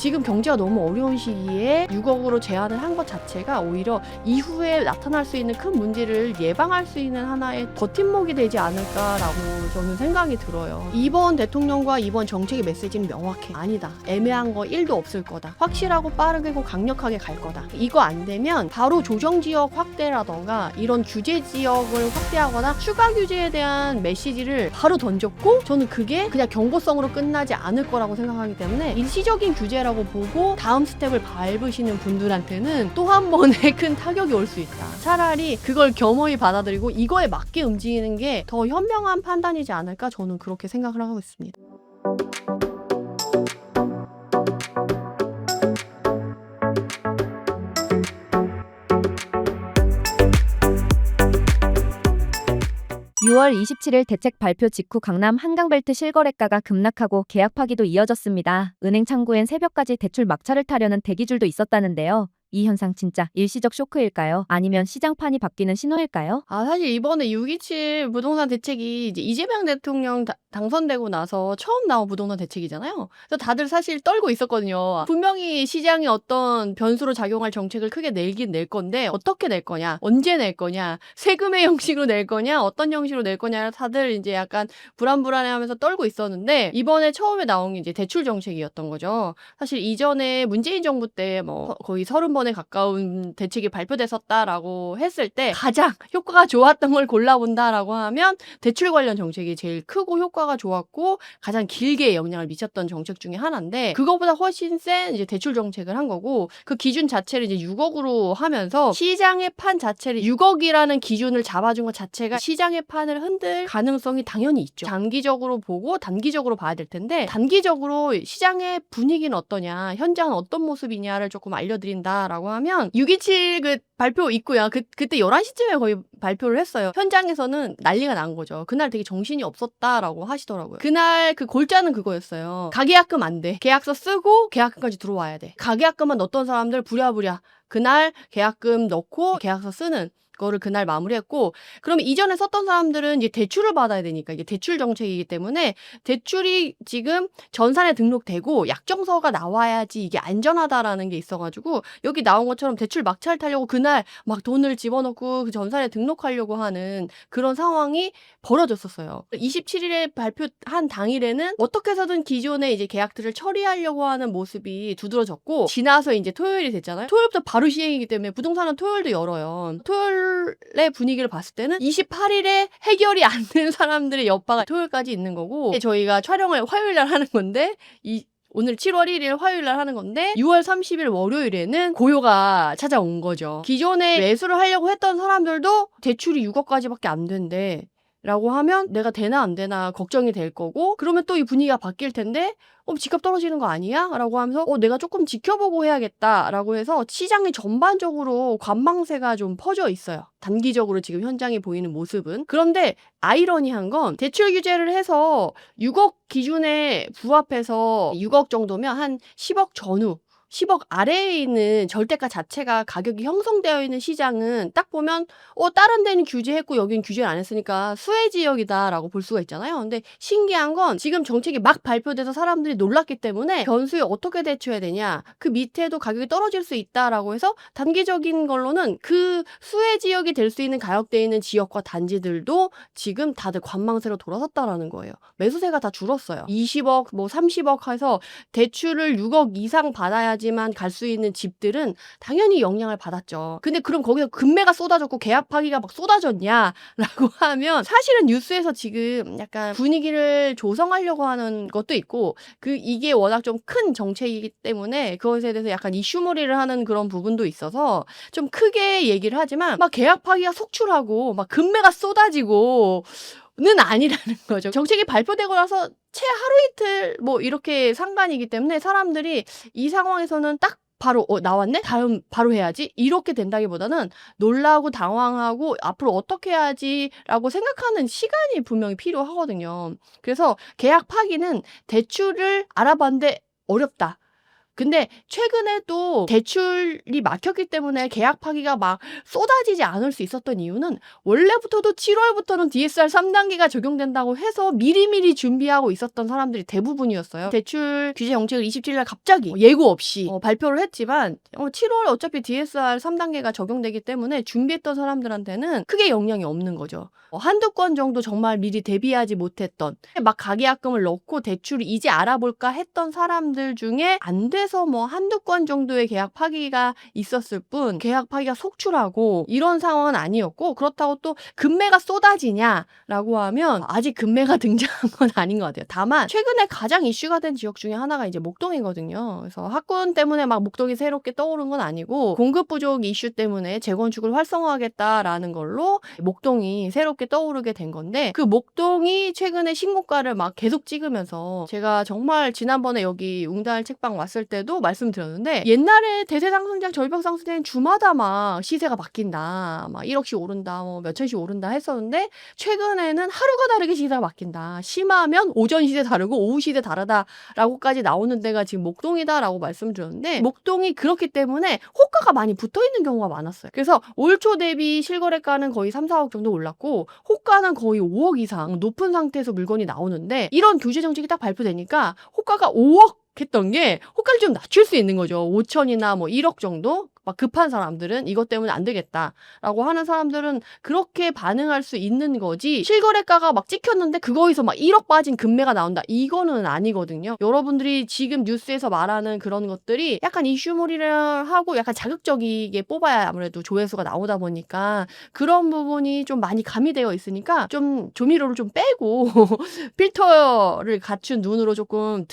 지금 경제가 너무 어려운 시기에 6억으로 제한을 한 것 자체가 오히려 이후에 나타날 수 있는 큰 문제를 예방할 수 있는 하나의 버팀목이 되지 않을까라고 저는 생각이 들어요. 이번 대통령과 이번 정책의 메시지는 명확해. 아니다. 애매한 거 1도 없을 거다. 확실하고 빠르고 강력하게 갈 거다. 이거 안 되면 바로 조정지역 확대라던가 이런 규제 지역을 확대하거나 추가 규제에 대한 메시지를 바로 던졌고, 저는 그게 그냥 경고성으로 끝나지 않을 거라고 생각하기 때문에 일시적인 규제라고 보고 다음 스텝을 밟으시는 분들한테는 또 한 번의 큰 타격이 올 수 있다. 차라리 그걸 겸허히 받아들이고 이거에 맞게 움직이는 게 더 현명한 판단이지 않을까, 저는 그렇게 생각을 하고 있습니다. 6월 27일 대책 발표 직후 강남 한강벨트 실거래가가 급락하고 계약 파기도 이어졌습니다. 은행 창구엔 새벽까지 대출 막차를 타려는 대기줄도 있었다는데요. 이 현상 진짜 일시적 쇼크일까요? 아니면 시장판이 바뀌는 신호일까요? 사실 이번에 627 부동산 대책이 이제 이재명 대통령 당선되고 나서 처음 나온 부동산 대책이잖아요. 그래서 다들 사실 떨고 있었거든요. 분명히 시장이 어떤 변수로 작용할 정책을 크게 내긴 낼 건데 어떻게 낼 거냐, 언제 낼 거냐, 세금의 형식으로 낼 거냐, 어떤 형식으로 낼 거냐, 다들 이제 약간 불안불안해하면서 떨고 있었는데, 이번에 처음에 나온 게 이제 대출 정책이었던 거죠. 사실 이전에 문재인 정부 때 뭐 거의 30번에 가까운 대책이 발표됐었다라고 했을 때 가장 효과가 좋았던 걸 골라본다라고 하면 대출 관련 정책이 제일 크고 효과가 좋았고 가장 길게 영향을 미쳤던 정책 중에 하나인데, 그거보다 훨씬 센 이제 대출 정책을 한 거고, 그 기준 자체를 이제 6억으로 하면서 시장의 판 자체를 6억이라는 기준을 잡아준 것 자체가 시장의 판을 흔들 가능성이 당연히 있죠. 장기적으로 보고 단기적으로 봐야 될 텐데, 단기적으로 시장의 분위기는 어떠냐, 현장은 어떤 모습이냐를 조금 알려드린다라고 하면 627 그 발표 있고요. 그때 11시쯤에 거의 발표를 했어요. 현장에서는 난리가 난 거죠. 그날 되게 정신이 없었다라고 하시더라고요. 그날 그 골자는 그거였어요. 가계약금 안 돼. 계약서 쓰고 계약금까지 들어와야 돼. 가계약금만 넣었던 사람들 부랴부랴 그날 계약금 넣고 계약서 쓰는 거를 그날 마무리했고, 그럼 이전에 썼던 사람들은 이제 대출을 받아야 되니까, 이게 대출 정책이기 때문에 대출이 지금 전산에 등록되고 약정서가 나와야지 이게 안전하다라는 게 있어가지고, 여기 나온 것처럼 대출 막차를 타려고 그날 막 돈을 집어넣고 그 전산에 등록하려고 하는 그런 상황이 벌어졌었어요. 27일에 발표한 당일에는 어떻게 해서든 기존의 이제 계약들을 처리하려고 하는 모습이 두드러졌고, 지나서 이제 토요일이 됐잖아요. 토요일부터 바로 시행이기 때문에 부동산은 토요일도 열어요. 토요일의 분위기를 봤을 때는 28일에 해결이 안 된 사람들의 여파가 토요일까지 있는 거고, 저희가 촬영을 화요일날 하는 건데, 오늘 7월 1일 화요일날 하는 건데 6월 30일 월요일에는 고요가 찾아온 거죠. 기존에 매수를 하려고 했던 사람들도 대출이 6억까지밖에 안 된대 라고 하면 내가 되나 안 되나 걱정이 될 거고, 그러면 또 이 분위기가 바뀔 텐데 집값 떨어지는 거 아니야? 라고 하면서 내가 조금 지켜보고 해야겠다 라고 해서 시장이 전반적으로 관망세가 좀 퍼져 있어요. 단기적으로 지금 현장에 보이는 모습은. 그런데 아이러니한 건 대출 규제를 해서 6억 기준에 부합해서 6억 정도면 한 10억 전후 10억 아래에 있는 절대가 자체가 가격이 형성되어 있는 시장은 딱 보면 다른 데는 규제했고 여긴 규제를 안 했으니까 수혜 지역이다라고 볼 수가 있잖아요. 근데 신기한 건 지금 정책이 막 발표돼서 사람들이 놀랐기 때문에 변수에 어떻게 대처해야 되냐, 그 밑에도 가격이 떨어질 수 있다라고 해서 단기적인 걸로는 그 수혜 지역이 될 수 있는 가격대에 있는 지역과 단지들도 지금 다들 관망세로 돌아섰다라는 거예요. 매수세가 다 줄었어요. 20억 뭐 30억 해서 대출을 6억 이상 받아야 지만 갈 수 있는 집들은 당연히 영향을 받았죠. 근데 그럼 거기서 금매가 쏟아졌고 계약 파기가 막 쏟아졌냐라고 하면, 사실은 뉴스에서 지금 약간 분위기를 조성하려고 하는 것도 있고, 이게 워낙 좀 큰 정책이기 때문에 그것에 대해서 약간 이슈몰이를 하는 그런 부분도 있어서 좀 크게 얘기를 하지만, 막 계약 파기가 속출하고 막 금매가 쏟아지고 는 아니라는 거죠. 정책이 발표되고 나서 채 하루 이틀 뭐 이렇게 상관이기 때문에 사람들이 이 상황에서는 딱 바로 나왔네? 다음 바로 해야지? 이렇게 된다기보다는 놀라고 당황하고 앞으로 어떻게 해야지라고 생각하는 시간이 분명히 필요하거든요. 그래서 계약 파기는 대출을 알아봤는데 어렵다. 근데 최근에 또 대출이 막혔기 때문에 계약 파기가 막 쏟아지지 않을 수 있었던 이유는 원래부터도 7월부터는 DSR 3단계가 적용된다고 해서 미리미리 준비하고 있었던 사람들이 대부분이었어요. 대출 규제 정책을 27일 날 갑자기 예고 없이 발표를 했지만 7월에 어차피 DSR 3단계가 적용되기 때문에 준비했던 사람들한테는 크게 영향이 없는 거죠. 한두 건 정도 정말 미리 대비하지 못했던 막 가계약금을 넣고 대출을 이제 알아볼까 했던 사람들 중에 안 돼서 뭐 한두 건 정도의 계약 파기가 있었을 뿐 계약 파기가 속출하고 이런 상황은 아니었고, 그렇다고 또 금매가 쏟아지냐라고 하면 아직 금매가 등장한 건 아닌 것 같아요. 다만 최근에 가장 이슈가 된 지역 중에 하나가 이제 목동이거든요. 그래서 학군 때문에 막 목동이 새롭게 떠오른 건 아니고 공급 부족 이슈 때문에 재건축을 활성화하겠다라는 걸로 목동이 새롭게 떠오르게 된 건데, 그 목동이 최근에 신고가를 막 계속 찍으면서 제가 정말 지난번에 여기 웅달 책방 왔을 때도 말씀드렸는데, 옛날에 대세상승장 절벽상승장은 주마다 막 시세가 바뀐다, 막 1억씩 오른다, 뭐 몇천씩 오른다 했었는데 최근에는 하루가 다르게 시세가 바뀐다, 심하면 오전 시세 다르고 오후 시세 다르다라고까지 나오는 데가 지금 목동이다라고 말씀드렸는데, 목동이 그렇기 때문에 호가가 많이 붙어있는 경우가 많았어요. 그래서 올 초 대비 실거래가는 거의 3, 4억 정도 올랐고 호가는 거의 5억 이상 높은 상태에서 물건이 나오는데, 이런 규제 정책이 딱 발표되니까 호가가 5억 했던 게 호가를 좀 낮출 수 있는 거죠. 5천이나 뭐 1억 정도? 막 급한 사람들은, 이것 때문에 안 되겠다라고 하는 사람들은 그렇게 반응할 수 있는 거지, 실거래가가 막 찍혔는데 그거에서 막 1억 빠진 금매가 나온다, 이거는 아니거든요. 여러분들이 지금 뉴스에서 말하는 그런 것들이 약간 이슈몰이를 하고 약간 자극적이게 뽑아야 아무래도 조회수가 나오다 보니까 그런 부분이 좀 많이 가미되어 있으니까 좀 조미료를 좀 빼고 필터를 갖춘 눈으로 조금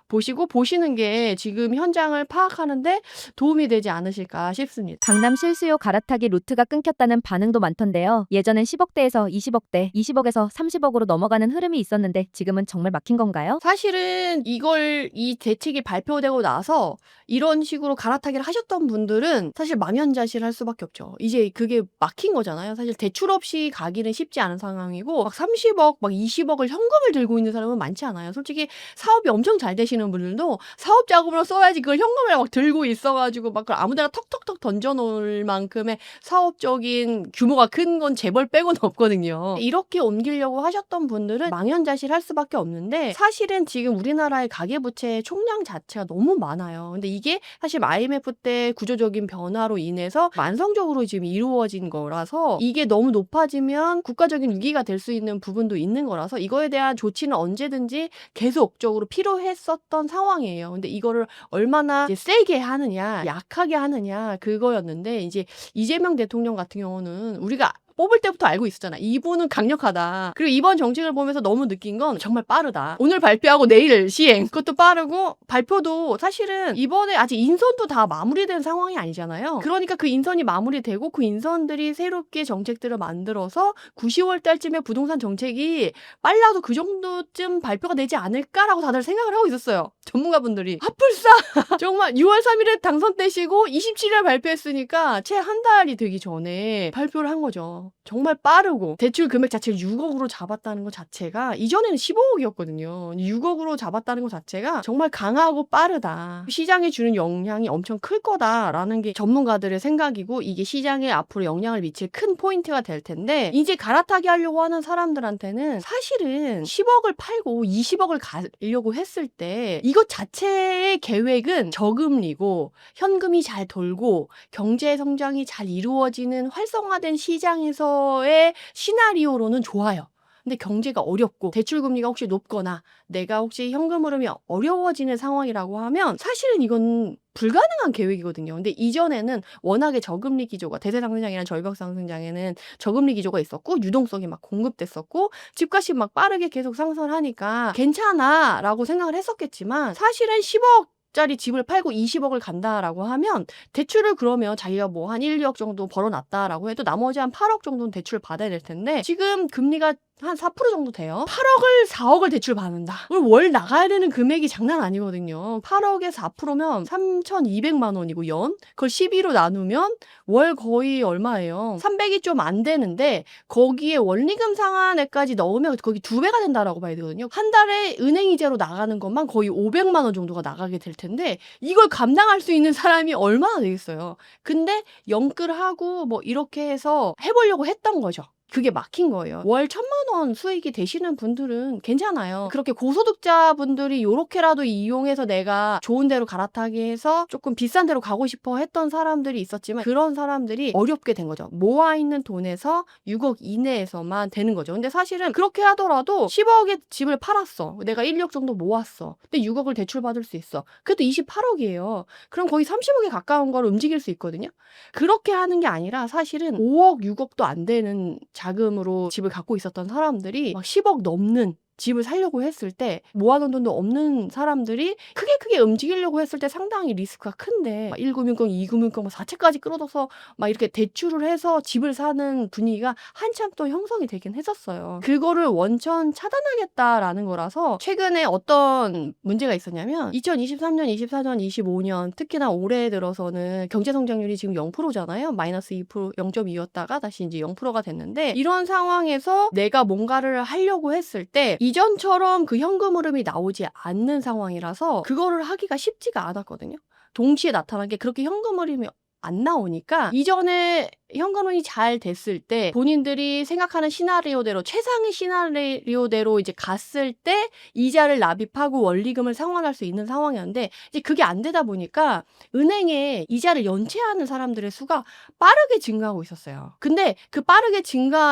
보시고 보시는 게 지금 현장을 파악하는데 도움이 되지 않으실까 싶습니다. 강남 실수요 갈아타기 루트가 끊겼다는 반응도 많던데요. 예전엔 10억대에서 20억대, 20억에서 30억으로 넘어가는 흐름이 있었는데 지금은 정말 막힌 건가요? 사실은 이 대책이 발표되고 나서 이런 식으로 갈아타기를 하셨던 분들은 사실 망연자실할 수밖에 없죠. 이제 그게 막힌 거잖아요. 사실 대출 없이 가기는 쉽지 않은 상황이고, 막 30억, 막 20억을 현금을 들고 있는 사람은 많지 않아요. 솔직히 사업이 엄청 잘 되시는 분들도 사업 자금으로 써야지 그걸 현금을 막 들고 있어가지고 막 그걸 아무데나 턱턱턱 던져놓을 만큼의 사업적인 규모가 큰 건 재벌 빼고는 없거든요. 이렇게 옮기려고 하셨던 분들은 망연자실할 수밖에 없는데, 사실은 지금 우리나라의 가계부채 총량 자체가 너무 많아요. 근데 이게 사실 IMF 때 구조적인 변화로 인해서 만성적으로 지금 이루어진 거라서, 이게 너무 높아지면 국가적인 위기가 될 수 있는 부분도 있는 거라서 이거에 대한 조치는 언제든지 계속적으로 필요했었던 상황이에요. 근데 이거를 얼마나 이제 세게 하느냐, 약하게 하느냐, 그거였는데, 이제 이재명 대통령 같은 경우는 우리가 뽑을 때부터 알고 있었잖아. 이분은 강력하다. 그리고 이번 정책을 보면서 너무 느낀 건 정말 빠르다. 오늘 발표하고 내일 시행. 그것도 빠르고, 발표도 사실은 이번에 아직 인선도 다 마무리된 상황이 아니잖아요. 그러니까 그 인선이 마무리되고 그 인선들이 새롭게 정책들을 만들어서 9, 10월 달쯤에 부동산 정책이 빨라도 그 정도쯤 발표가 되지 않을까라고 다들 생각을 하고 있었어요. 전문가분들이. 핫불싸! 정말 6월 3일에 당선되시고 27일에 발표했으니까 채 한 달이 되기 전에 발표를 한 거죠. 정말 빠르고, 대출 금액 자체를 6억으로 잡았다는 것 자체가, 이전에는 15억이었거든요. 6억으로 잡았다는 것 자체가 정말 강하고 빠르다. 시장에 주는 영향이 엄청 클 거다라는 게 전문가들의 생각이고, 이게 시장에 앞으로 영향을 미칠 큰 포인트가 될 텐데, 이제 갈아타기 하려고 하는 사람들한테는 사실은 10억을 팔고 20억을 가려고 했을 때 이것 자체의 계획은 저금리고 현금이 잘 돌고 경제 성장이 잘 이루어지는 활성화된 시장에서의 시나리오로는 좋아요. 근데 경제가 어렵고 대출 금리가 혹시 높거나 내가 혹시 현금 흐름이 어려워지는 상황이라고 하면 사실은 이건 불가능한 계획이거든요. 근데 이전에는 워낙에 저금리 기조가, 대세상승장이나 절벽상승장에는 저금리 기조가 있었고 유동성이 막 공급됐었고 집값이 막 빠르게 계속 상승하니까 괜찮아 라고 생각을 했었겠지만, 사실은 10억 짜리 집을 팔고 20억을 간다라고 하면 대출을, 그러면 자기가 뭐 한 1, 2억 정도 벌어놨다라고 해도 나머지 한 8억 정도는 대출을 받아야 될 텐데, 지금 금리가 한 4% 정도 돼요. 8억을 4억을 대출 받는다. 그럼 월 나가야 되는 금액이 장난 아니거든요. 8억에 4%면 3,200만 원이고 연. 그걸 12로 나누면 월 거의 얼마예요? 300이 좀 안 되는데 거기에 원리금 상환액까지 넣으면 거기 2배가 된다라고 봐야 되거든요. 한 달에 은행 이자로 나가는 것만 거의 500만 원 정도가 나가게 될 텐데 이걸 감당할 수 있는 사람이 얼마나 되겠어요. 근데 영끌하고 뭐 이렇게 해서 해보려고 했던 거죠. 그게 막힌 거예요. 월 1,000만 원 수익이 되시는 분들은 괜찮아요. 그렇게 고소득자분들이 요렇게라도 이용해서 내가 좋은 데로 갈아타게 해서 조금 비싼 데로 가고 싶어 했던 사람들이 있었지만 그런 사람들이 어렵게 된 거죠. 모아있는 돈에서 6억 이내에서만 되는 거죠. 근데 사실은 그렇게 하더라도 10억의 집을 팔았어. 내가 1억 정도 모았어. 근데 6억을 대출받을 수 있어. 그래도 28억이에요. 그럼 거의 30억에 가까운 걸 움직일 수 있거든요. 그렇게 하는 게 아니라 사실은 5억, 6억도 안 되는 자금으로 집을 갖고 있었던 사람들이 막 10억 넘는 집을 사려고 했을 때 모아놓은 돈도 없는 사람들이 크게 움직이려고 했을 때 상당히 리스크가 큰데 1금융권, 2금융권, 4채까지 끌어들여서 막 이렇게 대출을 해서 집을 사는 분위기가 한참 또 형성이 되긴 했었어요. 그거를 원천 차단하겠다라는 거라서 최근에 어떤 문제가 있었냐면 2023년, 24년, 25년 특히나 올해 들어서는 경제성장률이 지금 0%잖아요. 마이너스 2%, 0.2였다가 다시 이제 0%가 됐는데 이런 상황에서 내가 뭔가를 하려고 했을 때 이전처럼 그 현금 흐름이 나오지 않는 상황이라서 그거를 하기가 쉽지가 않았거든요. 동시에 나타난 게 그렇게 현금 흐름이 안 나오니까 이전에 현금흐름이 잘 됐을 때 본인들이 생각하는 시나리오대로 최상의 시나리오대로 이제 갔을 때 이자를 납입하고 원리금을 상환할 수 있는 상황이었는데 이제 그게 안 되다 보니까 은행에 이자를 연체하는 사람들의 수가 빠르게 증가하고 있었어요. 근데 그 빠르게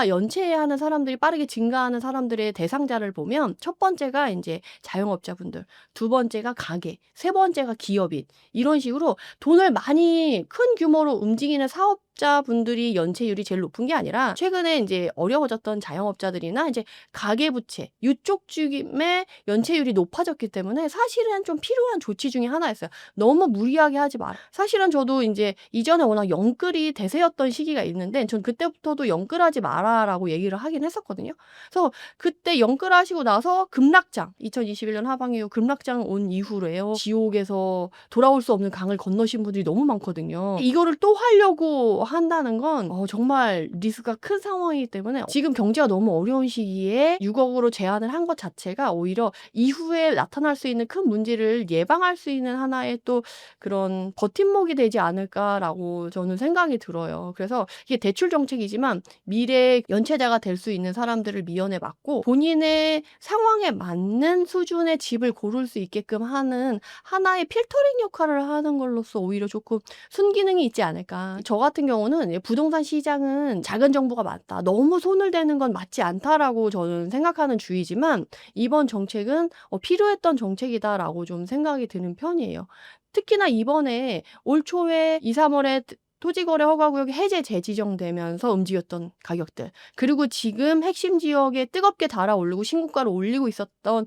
연체하는 사람들이 빠르게 증가하는 사람들의 대상자를 보면 첫 번째가 이제 자영업자분들, 두 번째가 가게, 세 번째가 기업인 이런 식으로 돈을 많이 큰 규모로 움직이는 사업자분들이 연체율이 제일 높은 게 아니라 최근에 이제 어려워졌던 자영업자들이나 이제 가계부채 이쪽 쪽의 연체율이 높아졌기 때문에 사실은 좀 필요한 조치 중에 하나였어요. 너무 무리하게 하지 마라. 사실은 저도 이제 이전에 워낙 영끌이 대세였던 시기가 있는데 전 그때부터도 영끌하지 마라라고 얘기를 하긴 했었거든요. 그래서 그때 영끌하시고 나서 급락장 2021년 하반기 급락장 온 이후로요. 지옥에서 돌아올 수 없는 강을 건너신 분들이 너무 많거든요. 이거를 또 하려고 한다는 건 정말 리스크가 큰 상황이기 때문에 지금 경제가 너무 어려운 시기에 6억으로 제한을 한 것 자체가 오히려 이후에 나타날 수 있는 큰 문제를 예방할 수 있는 하나의 또 그런 버팀목이 되지 않을까라고 저는 생각이 들어요. 그래서 이게 대출 정책이지만 미래 연체자가 될 수 있는 사람들을 미연에 막고 본인의 상황에 맞는 수준의 집을 고를 수 있게끔 하는 하나의 필터링 역할을 하는 걸로써 오히려 조금 순기능이 있지 않을까. 저 같은 경우는 부동산 시장은 작은 정부가 맞다. 너무 손을 대는 건 맞지 않다라고 저는 생각하는 주의지만 이번 정책은 필요했던 정책이다라고 좀 생각이 드는 편이에요. 특히나 이번에 올 초에 2, 3월에 토지거래 허가구역이 해제 재지정되면서 움직였던 가격들 그리고 지금 핵심 지역에 뜨겁게 달아오르고 신고가를 올리고 있었던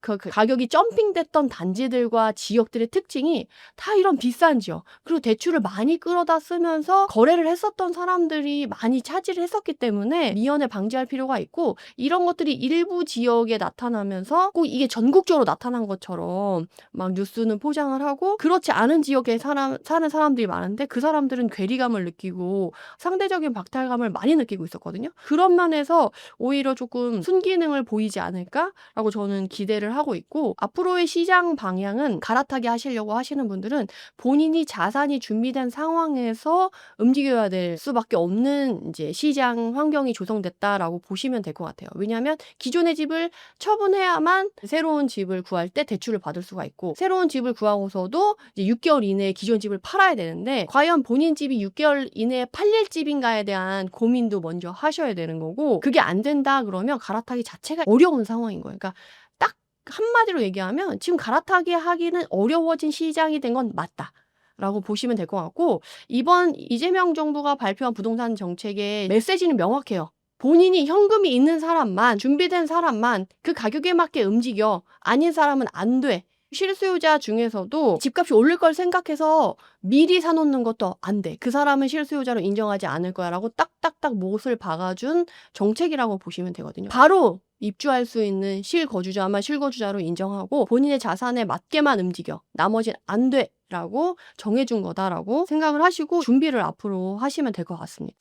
그 가격이 점핑됐던 단지들과 지역들의 특징이 다 이런 비싼 지역 그리고 대출을 많이 끌어다 쓰면서 거래를 했었던 사람들이 많이 차지를 했었기 때문에 미연에 방지할 필요가 있고 이런 것들이 일부 지역에 나타나면서 꼭 이게 전국적으로 나타난 것처럼 막 뉴스는 포장을 하고 그렇지 않은 지역에 사는 사람들이 많은데 그 사람들은 괴리감을 느끼고 상대적인 박탈감을 많이 느끼고 있었거든요. 그런 면에서 오히려 조금 순기능을 보이지 않을까라고 저는 기대를 하고 있고 앞으로의 시장 방향은 갈아타기 하시려고 하시는 분들은 본인이 자산이 준비된 상황에서 움직여야 될 수밖에 없는 이제 시장 환경이 조성됐다라고 보시면 될 것 같아요. 왜냐하면 기존의 집을 처분해야만 새로운 집을 구할 때 대출을 받을 수가 있고 새로운 집을 구하고서도 이제 6개월 이내에 기존 집을 팔아야 되는데 과연 본인 집이 6개월 이내에 팔릴 집인가에 대한 고민도 먼저 하셔야 되는 거고 그게 안 된다 그러면 갈아타기 자체가 어려운 상황인 거예요. 그러니까 딱 한마디로 얘기하면 지금 갈아타기 하기는 어려워진 시장이 된 건 맞다. 라고 보시면 될 것 같고 이번 이재명 정부가 발표한 부동산 정책의 메시지는 명확해요. 본인이 현금이 있는 사람만 준비된 사람만 그 가격에 맞게 움직여 아닌 사람은 안 돼. 실수요자 중에서도 집값이 오를 걸 생각해서 미리 사놓는 것도 안 돼. 그 사람은 실수요자로 인정하지 않을 거야 라고 딱딱딱 못을 박아준 정책이라고 보시면 되거든요. 바로 입주할 수 있는 실거주자만 실거주자로 인정하고 본인의 자산에 맞게만 움직여. 나머지는 안 돼. 라고 정해준 거다라고 생각을 하시고 준비를 앞으로 하시면 될 것 같습니다.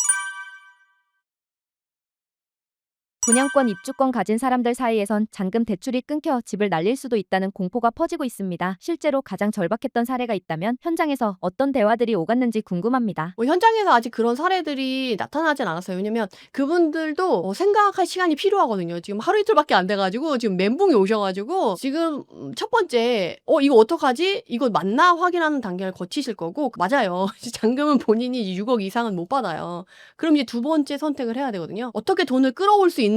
분양권, 입주권 가진 사람들 사이에선 잔금 대출이 끊겨 집을 날릴 수도 있다는 공포가 퍼지고 있습니다. 실제로 가장 절박했던 사례가 있다면 현장에서 어떤 대화들이 오갔는지 궁금합니다. 현장에서 아직 그런 사례들이 나타나진 않았어요. 왜냐면 그분들도 생각할 시간이 필요하거든요. 지금 하루 이틀밖에 안 돼가지고 지금 멘붕이 오셔가지고 지금 첫 번째 이거 어떡하지? 이거 맞나? 확인하는 단계를 거치실 거고 맞아요. 잔금은 본인이 6억 이상은 못 받아요. 그럼 이제 두 번째 선택을 해야 되거든요. 어떻게 돈을 끌어올 수 있는가?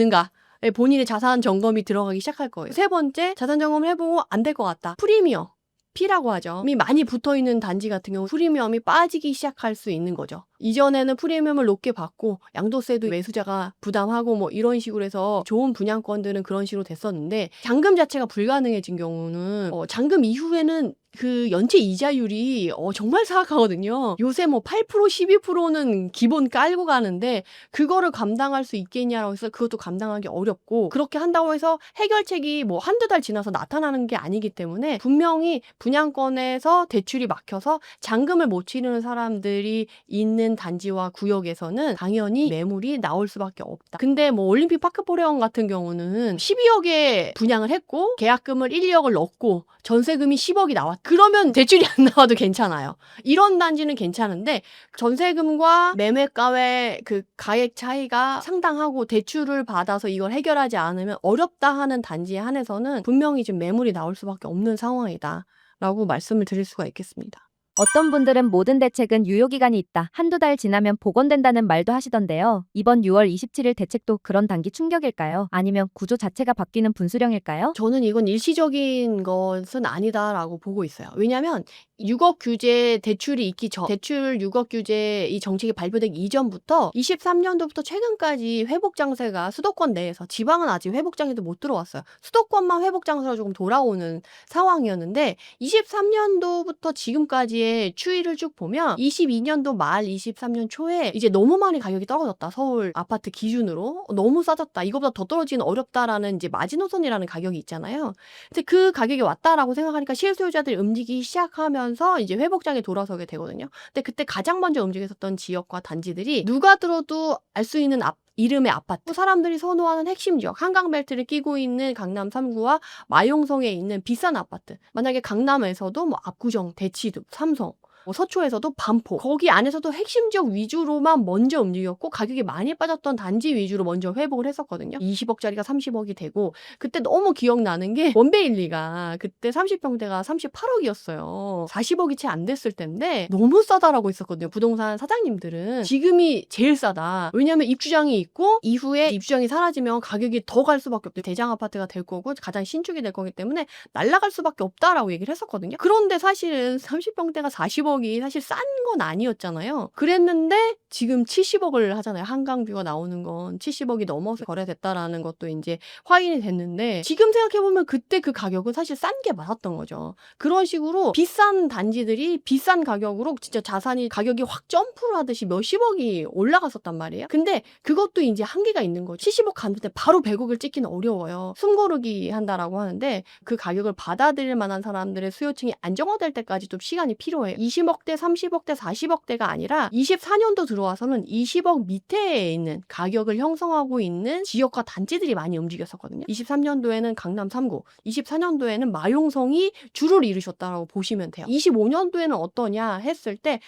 본인의 자산 점검이 들어가기 시작할 거예요. 세 번째, 자산 점검을 해보고 안 될 것 같다. 프리미엄. P라고 하죠. 이 많이 붙어있는 단지 같은 경우 프리미엄이 빠지기 시작할 수 있는 거죠. 이전에는 프리미엄을 높게 받고 양도세도 매수자가 부담하고 뭐 이런 식으로 해서 좋은 분양권들은 그런 식으로 됐었는데 잔금 자체가 불가능해진 경우는 잔금 이후에는 그 연체 이자율이 정말 사악하거든요. 요새 뭐 8% 12%는 기본 깔고 가는데 그거를 감당할 수 있겠냐라고 해서 그것도 감당하기 어렵고 그렇게 한다고 해서 해결책이 뭐 한두 달 지나서 나타나는 게 아니기 때문에 분명히 분양권에서 대출이 막혀서 잔금을 못 치르는 사람들이 있는 단지와 구역에서는 당연히 매물이 나올 수밖에 없다. 근데 뭐 올림픽 파크포레원 같은 경우는 12억에 분양을 했고 계약금을 1, 2억을 넣고 전세금이 10억이 나왔다. 그러면 대출이 안 나와도 괜찮아요. 이런 단지는 괜찮은데 전세금과 매매가의 그 가액 차이가 상당하고 대출을 받아서 이걸 해결하지 않으면 어렵다 하는 단지에 한해서는 분명히 지금 매물이 나올 수밖에 없는 상황이다 라고 말씀을 드릴 수가 있겠습니다. 어떤 분들은 모든 대책은 유효기간이 있다. 한두 달 지나면 복원된다는 말도 하시던데요. 이번 6월 27일 대책도 그런 단기 충격일까요? 아니면 구조 자체가 바뀌는 분수령일까요? 저는 이건 일시적인 것은 아니다라고 보고 있어요. 왜냐하면 6억 규제 대출이 있기 전, 대출 6억 규제 이 정책이 발표되기 이전부터 23년도부터 최근까지 회복 장세가 수도권 내에서 지방은 아직 회복 장세도 못 들어왔어요. 수도권만 회복 장세로 조금 돌아오는 상황이었는데 23년도부터 지금까지의 추이를 쭉 보면 22년도 말 23년 초에 이제 너무 많이 가격이 떨어졌다. 서울 아파트 기준으로 너무 싸졌다. 이거보다 더 떨어지기는 어렵다라는 이제 마지노선이라는 가격이 있잖아요. 근데 그 가격이 왔다라고 생각하니까 실수요자들이 움직이기 시작하면서 이제 회복장에 돌아서게 되거든요. 근데 그때 가장 먼저 움직였었던 지역과 단지들이 누가 들어도 알 수 있는 이름의 아파트, 사람들이 선호하는 핵심 지역, 한강벨트를 끼고 있는 강남 3구와 마용성에 있는 비싼 아파트. 만약에 강남에서도 뭐 압구정, 대치동, 삼성, 서초에서도 반포, 거기 안에서도 핵심 지역 위주로만 먼저 움직였고 가격이 많이 빠졌던 단지 위주로 먼저 회복을 했었거든요. 20억짜리가 30억이 되고 그때 너무 기억나는 게 원베일리가 그때 30평대가 38억이었어요. 40억이 채 안 됐을 텐데 너무 싸다라고 했었거든요. 부동산 사장님들은 지금이 제일 싸다. 왜냐하면 입주장이 있고 이후에 입주장이 사라지면 가격이 더 갈 수밖에 없대. 대장 아파트가 될 거고 가장 신축이 될 거기 때문에 날아갈 수밖에 없다라고 얘기를 했었거든요. 그런데 사실은 30평대가 40억이 사실 싼 건 아니었잖아요. 그랬는데 지금 70억을 하잖아요. 한강뷰가 나오는 건 70억이 넘어서 거래됐다라는 것도 이제 확인이 됐는데 지금 생각해보면 그때 그 가격은 사실 싼 게 맞았던 거죠. 그런 식으로 비싼 단지들이 비싼 가격으로 진짜 자산이 가격이 확 점프를 하듯이 몇십억이 올라갔었단 말이에요. 근데 그것도 이제 한계가 있는 거죠. 70억 갔는데 바로 100억을 찍기는 어려워요. 숨고르기 한다라고 하는데 그 가격을 받아들일 만한 사람들의 수요층이 안정화될 때까지 좀 시간이 필요해요. 20억대, 30억대, 40억대가 아니라 24년도 들어와서는 20억 밑에 있는 가격을 형성하고 있는 지역과 단지들이 많이 움직였었거든요. 23년도에는 강남 3구, 24년도에는 마용성이 주를 이루셨다라고 보시면 돼요. 25년도에는 어떠냐 했을 때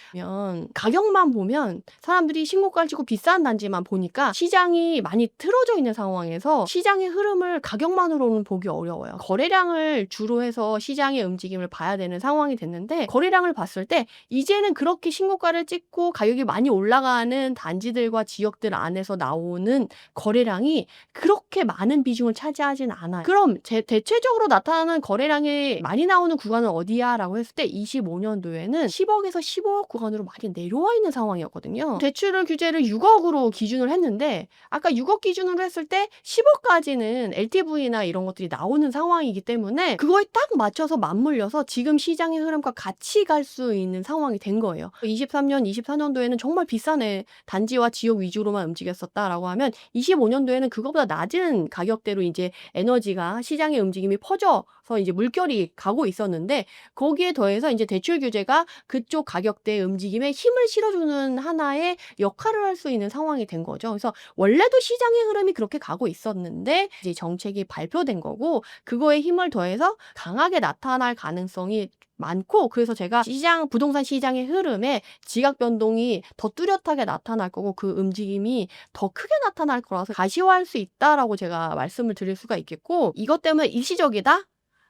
가격만 보면 사람들이 신고가를 치고 비싼 단지만 보니까 시장이 많이 틀어져 있는 상황에서 시장의 흐름을 가격만으로는 보기 어려워요. 거래량을 주로 해서 시장의 움직임을 봐야 되는 상황이 됐는데 거래량을 봤을 때 있었는데 이제는 그렇게 신고가를 찍고 가격이 많이 올라가는 단지들과 지역들 안에서 나오는 거래량이 그렇게 많은 비중을 차지하진 않아요. 그럼 대체적으로 나타나는 거래량이 많이 나오는 구간은 어디야? 라고 했을 때 25년도에는 10억에서 15억 구간으로 많이 내려와 있는 상황이었거든요. 대출 규제를 6억으로 기준을 했는데 아까 6억 기준으로 했을 때 10억까지는 LTV나 이런 것들이 나오는 상황이기 때문에 그거에 딱 맞춰서 맞물려서 지금 시장의 흐름과 같이 갈 수 있는 상황이 된 거예요. 23년, 24년도에는 정말 비싼 단지와 지역 위주로만 움직였었다라고 하면 25년도에는 그거보다 낮은 가격대로 이제 에너지가 시장의 움직임이 퍼져서 이제 물결이 가고 있었는데 거기에 더해서 이제 대출 규제가 그쪽 가격대의 움직임에 힘을 실어주는 하나의 역할을 할 수 있는 상황이 된 거죠. 그래서 원래도 시장의 흐름이 그렇게 가고 있었는데 이제 정책이 발표된 거고 그거에 힘을 더해서 강하게 나타날 가능성이 많고 그래서 제가 부동산 시장의 흐름에 지각 변동이 더 뚜렷하게 나타날 거고 그 움직임이 더 크게 나타날 거라서 가시화할 수 있다라고 제가 말씀을 드릴 수가 있겠고 이것 때문에 일시적이다?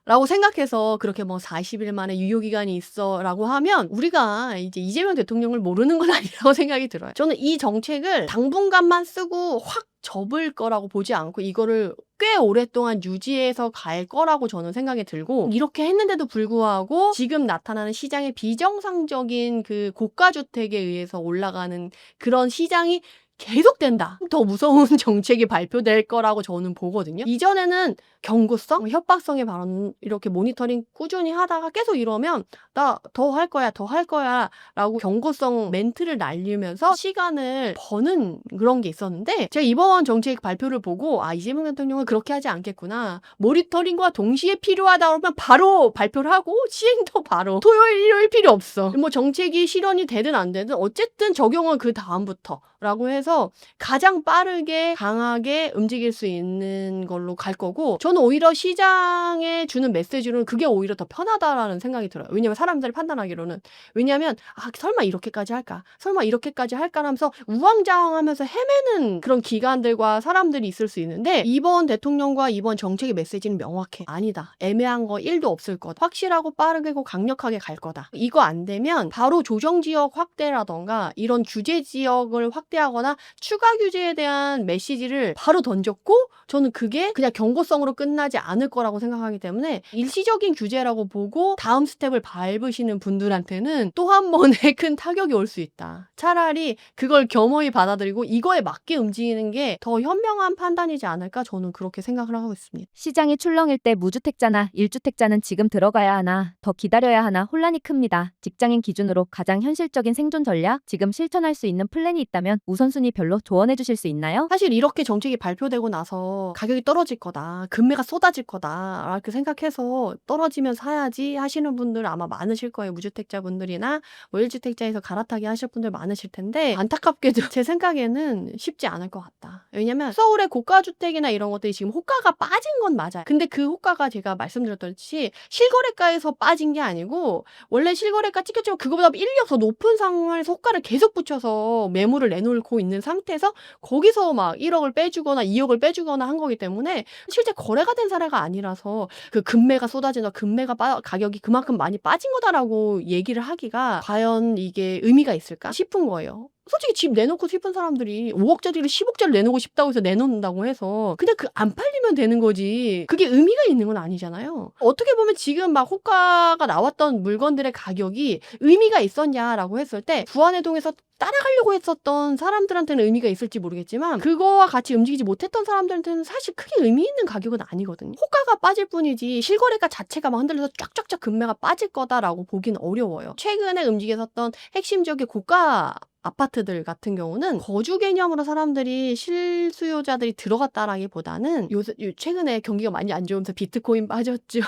라고 생각해서 그렇게 뭐 40일 만에 유효기간이 있어 라고 하면 우리가 이제 이재명 대통령을 모르는 건 아니라고 생각이 들어요. 저는 이 정책을 당분간만 쓰고 확 접을 거라고 보지 않고 이거를 꽤 오랫동안 유지해서 갈 거라고 저는 생각이 들고 이렇게 했는데도 불구하고 지금 나타나는 시장의 비정상적인 그 고가주택에 의해서 올라가는 그런 시장이 계속된다. 더 무서운 정책이 발표될 거라고 저는 보거든요. 이전에는 경고성, 협박성의 발언 이렇게 모니터링 꾸준히 하다가 계속 이러면 나 더 할 거야, 더 할 거야 라고 경고성 멘트를 날리면서 시간을 버는 그런 게 있었는데 제가 이번 정책 발표를 보고 이재명 대통령은 그렇게 하지 않겠구나. 모니터링과 동시에 필요하다 그러면 바로 발표를 하고 시행도 바로 토요일, 일요일 필요 없어. 뭐 정책이 실현이 되든 안 되든 어쨌든 적용은 그 다음부터 라고 해서 가장 빠르게 강하게 움직일 수 있는 걸로 갈 거고 저는 오히려 시장에 주는 메시지로는 그게 오히려 더 편하다라는 생각이 들어요. 왜냐면 사람들이 판단하기로는 왜냐면 설마 이렇게까지 할까? 설마 이렇게까지 할까? 하면서 우왕좌왕하면서 헤매는 그런 기관들과 사람들이 있을 수 있는데 이번 대통령과 이번 정책의 메시지는 명확해. 아니다. 애매한 거 1도 없을 거다. 확실하고 빠르고 강력하게 갈 거다. 이거 안 되면 바로 조정지역 확대라던가 이런 규제 지역을 확대하거나 추가 규제에 대한 메시지를 바로 던졌고 저는 그게 그냥 경고성으로 끝나지 않을 거라고 생각하기 때문에 일시적인 규제라고 보고 다음 스텝을 밟으시는 분들한테는 또 한 번의 큰 타격이 올 수 있다. 차라리 그걸 겸허히 받아들이고 이거에 맞게 움직이는 게 더 현명한 판단이지 않을까 저는 그렇게 생각을 하고 있습니다. 시장이 출렁일 때 무주택자나 1주택자는 지금 들어가야 하나 더 기다려야 하나 혼란이 큽니다. 직장인 기준으로 가장 현실적인 생존 전략, 지금 실천할 수 있는 플랜이 있다면 우선순위 별로 조언해 주실 수 있나요? 사실 이렇게 정책이 발표되고 나서 가격이 떨어질 거다. 금매가 쏟아질 거다. 이렇게 생각해서 떨어지면 사야지 하시는 분들 아마 많으실 거예요. 무주택자분들이나 뭐 1주택자에서 갈아타기 하실 분들 많으실 텐데 안타깝게도 제 생각에는 쉽지 않을 것 같다. 왜냐면 서울의 고가주택이나 이런 것들이 지금 호가가 빠진 건 맞아요. 근데 그 호가가 제가 말씀드렸듯이 실거래가에서 빠진 게 아니고 원래 실거래가 찍혔지만 그거보다 1억 더 높은 상황에서 호가를 계속 붙여서 매물을 내놓고 있는 상태에서 거기서 막 1억을 빼주거나 2억을 빼주거나 한 거기 때문에 실제 거래가 된 사례가 아니라서 그 금매가 쏟아진다, 가격이 그만큼 많이 빠진 거다라고 얘기를 하기가 과연 이게 의미가 있을까 싶은 거예요. 솔직히 집 내놓고 싶은 사람들이 5억짜리를 10억짜리 내놓고 싶다고 해서 내놓는다고 해서 그냥 안 팔리면 되는 거지 그게 의미가 있는 건 아니잖아요. 어떻게 보면 지금 막 호가가 나왔던 물건들의 가격이 의미가 있었냐라고 했을 때 부안해동에서 따라가려고 했었던 사람들한테는 의미가 있을지 모르겠지만 그거와 같이 움직이지 못했던 사람들한테는 사실 크게 의미 있는 가격은 아니거든요. 호가가 빠질 뿐이지 실거래가 자체가 막 흔들려서 쫙쫙쫙 금매가 빠질 거다라고 보기는 어려워요. 최근에 움직였었던 핵심적인 고가 아파트들 같은 경우는 거주 개념으로 사람들이 실수요자들이 들어갔다라기보다는 최근에 경기가 많이 안 좋으면서 비트코인 빠졌죠.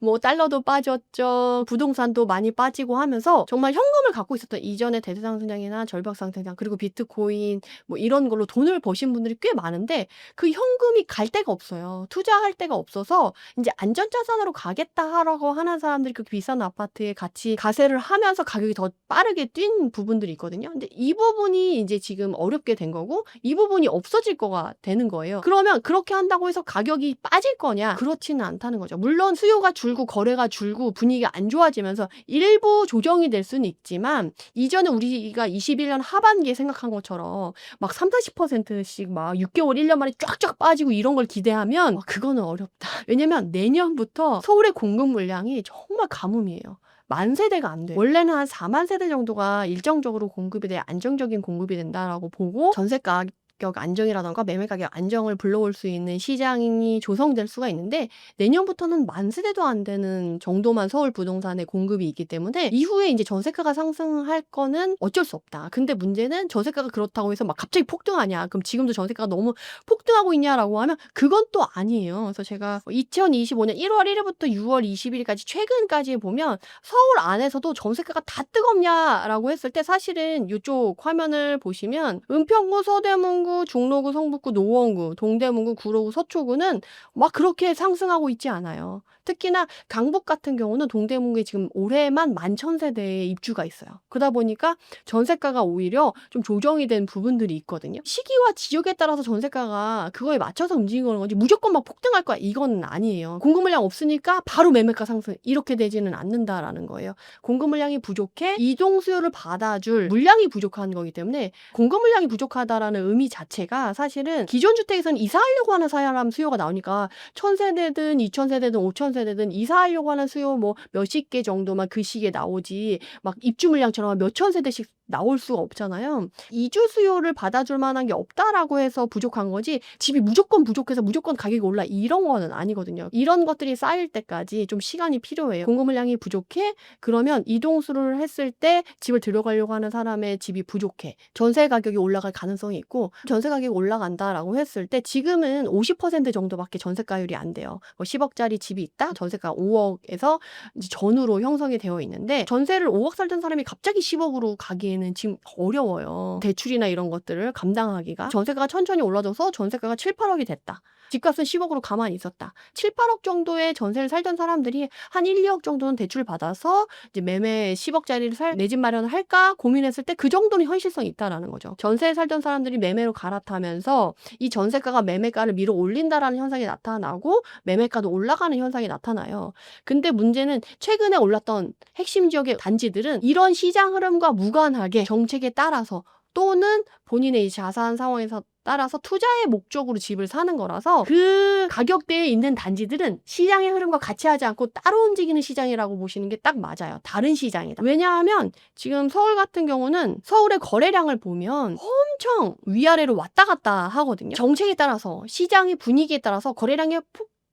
뭐 달러도 빠졌죠. 부동산도 많이 빠지고 하면서 정말 현금을 갖고 있었던 이전의 대세상승장이나 절벽상승장 그리고 비트코인 뭐 이런 걸로 돈을 버신 분들이 꽤 많은데 그 현금이 갈 데가 없어요. 투자할 데가 없어서 이제 안전자산으로 가겠다 하라고 하는 사람들이 그 비싼 아파트에 같이 가세를 하면서 가격이 더 빠르게 뛴 부분들이 있거든요. 있거든요. 근데 이 부분이 이제 지금 어렵게 된 거고 이 부분이 없어질 거가 되는 거예요. 그러면 그렇게 한다고 해서 가격이 빠질 거냐? 그렇지는 않다는 거죠. 물론 수요가 줄고 거래가 줄고 분위기가 안 좋아지면서 일부 조정이 될 수는 있지만 이전에 우리가 21년 하반기에 생각한 것처럼 막 30~40%씩 막 6개월, 1년 만에 쫙쫙 빠지고 이런 걸 기대하면 그거는 어렵다. 왜냐면 내년부터 서울의 공급 물량이 정말 가뭄이에요. 10,000세대가 안 돼요. 원래는 한 40,000세대 정도가 일정적으로 공급이 돼 안정적인 공급이 된다라고 보고 전세 가격 안정이라든가 매매 가격 안정을 불러올 수 있는 시장이 조성될 수가 있는데 내년부터는 10,000세대도 안 되는 정도만 서울 부동산에 공급이 있기 때문에 이후에 이제 전세가가 상승할 거는 어쩔 수 없다. 근데 문제는 전세가가 그렇다고 해서 막 갑자기 폭등하냐? 그럼 지금도 전세가가 너무 폭등하고 있냐라고 하면 그건 또 아니에요. 그래서 제가 2025년 1월 1일부터 6월 20일까지 최근까지 보면 서울 안에서도 전세가가 다 뜨겁냐라고 했을 때 사실은 이쪽 화면을 보시면 은평구, 서대문구, 종로구, 성북구, 노원구, 동대문구, 구로구, 서초구는 막 그렇게 상승하고 있지 않아요. 특히나 강북 같은 경우는 동대문구에 지금 올해만 11,000세대의 입주가 있어요. 그러다 보니까 전세가가 오히려 좀 조정이 된 부분들이 있거든요. 시기와 지역에 따라서 전세가가 그거에 맞춰서 움직이는 거지 무조건 막 폭등할 거야 이건 아니에요. 공급 물량 없으니까 바로 매매가 상승 이렇게 되지는 않는다라는 거예요. 공급 물량이 부족해 이동 수요를 받아줄 물량이 부족한 거기 때문에 공급 물량이 부족하다라는 의미 자체가 사실은 기존 주택에서는 이사하려고 하는 사람 수요가 나오니까 1,000세대든 2,000세대든 5,000세대든 이사하려고 하는 수요 뭐 몇십 개 정도만 그 시기에 나오지 막 입주 물량처럼 몇천 세대씩 나올 수가 없잖아요. 이주 수요를 받아줄 만한 게 없다라고 해서 부족한 거지 집이 무조건 부족해서 무조건 가격이 올라 이런 거는 아니거든요. 이런 것들이 쌓일 때까지 좀 시간이 필요해요. 공급 물량이 부족해? 그러면 이동수를 했을 때 집을 들어가려고 하는 사람의 집이 부족해. 전세 가격이 올라갈 가능성이 있고 전세 가격이 올라간다라고 했을 때 지금은 50% 정도밖에 전세가율이 안 돼요. 10억짜리 집이 있다? 전세가 5억에서 이제 전후로 형성이 되어 있는데 전세를 5억 살던 사람이 갑자기 10억으로 가기에는 지금 어려워요. 대출이나 이런 것들을 감당하기가. 전세가가 천천히 올라져서 전세가가 7, 8억이 됐다. 집값은 10억으로 가만히 있었다. 7, 8억 정도의 전세를 살던 사람들이 한 1, 2억 정도는 대출 받아서 이제 매매 10억짜리를 내 집 마련을 할까 고민했을 때 그 정도는 현실성이 있다라는 거죠. 전세에 살던 사람들이 매매로 갈아타면서 이 전세가가 매매가를 밀어 올린다라는 현상이 나타나고 매매가도 올라가는 현상이 나타나요. 근데 문제는 최근에 올랐던 핵심 지역의 단지들은 이런 시장 흐름과 무관하게 정책에 따라서 또는 본인의 이 자산 상황에서 따라서 투자의 목적으로 집을 사는 거라서 그 가격대에 있는 단지들은 시장의 흐름과 같이 하지 않고 따로 움직이는 시장이라고 보시는 게 딱 맞아요. 다른 시장이다. 왜냐하면 지금 서울 같은 경우는 서울의 거래량을 보면 엄청 위아래로 왔다 갔다 하거든요. 정책에 따라서 시장의 분위기에 따라서 거래량이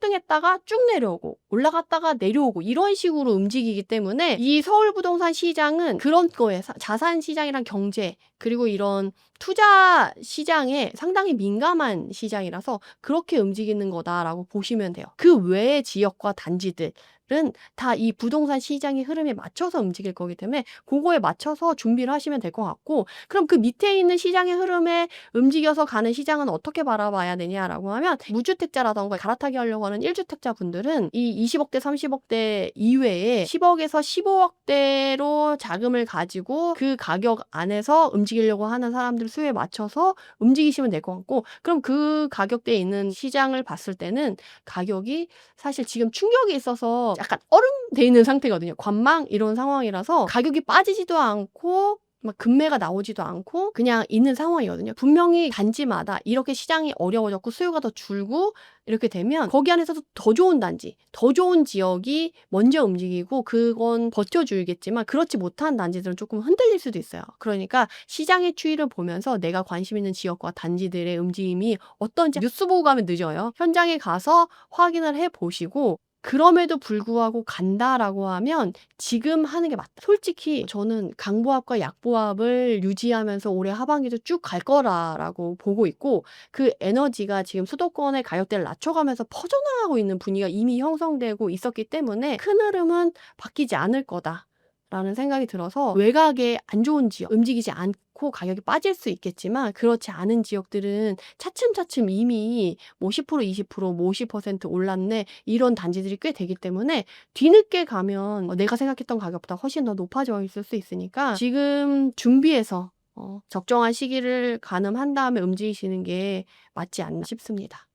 폭등했다가 쭉 내려오고 올라갔다가 내려오고 이런 식으로 움직이기 때문에 이 서울 부동산 시장은 그런 거에 자산 시장이랑 경제 그리고 이런 투자 시장에 상당히 민감한 시장이라서 그렇게 움직이는 거다라고 보시면 돼요. 그 외의 지역과 단지들 은 다 이 부동산 시장의 흐름에 맞춰서 움직일 거기 때문에 그거에 맞춰서 준비를 하시면 될 것 같고 그럼 그 밑에 있는 시장의 흐름에 움직여서 가는 시장은 어떻게 바라봐야 되냐라고 하면 무주택자라던가 갈아타기 하려고 하는 1주택자 분들은 이 20억대 30억대 이외에 10억에서 15억대로 자금을 가지고 그 가격 안에서 움직이려고 하는 사람들 수요에 맞춰서 움직이시면 될 것 같고 그럼 그 가격대에 있는 시장을 봤을 때는 가격이 사실 지금 충격이 있어서 약간 얼음돼 있는 상태거든요. 관망 이런 상황이라서 가격이 빠지지도 않고 막 급매가 나오지도 않고 그냥 있는 상황이거든요. 분명히 단지마다 이렇게 시장이 어려워졌고 수요가 더 줄고 이렇게 되면 거기 안에서도 더 좋은 단지, 더 좋은 지역이 먼저 움직이고 그건 버텨주겠지만 그렇지 못한 단지들은 조금 흔들릴 수도 있어요. 그러니까 시장의 추이를 보면서 내가 관심 있는 지역과 단지들의 움직임이 어떤지 뉴스 보고 가면 늦어요. 현장에 가서 확인을 해보시고 그럼에도 불구하고 간다라고 하면 지금 하는 게 맞다. 솔직히 저는 강보합과 약보합을 유지하면서 올해 하반기도 쭉 갈 거라고 보고 있고 그 에너지가 지금 수도권의 가격대를 낮춰가면서 퍼져나가고 있는 분위기가 이미 형성되고 있었기 때문에 큰 흐름은 바뀌지 않을 거다. 라는 생각이 들어서 외곽에 안 좋은 지역, 움직이지 않고 가격이 빠질 수 있겠지만 그렇지 않은 지역들은 차츰차츰 이미 뭐 10%, 20%, 뭐 50% 올랐네 이런 단지들이 꽤 되기 때문에 뒤늦게 가면 내가 생각했던 가격보다 훨씬 더 높아져 있을 수 있으니까 지금 준비해서 적정한 시기를 가늠한 다음에 움직이시는 게 맞지 않나 싶습니다.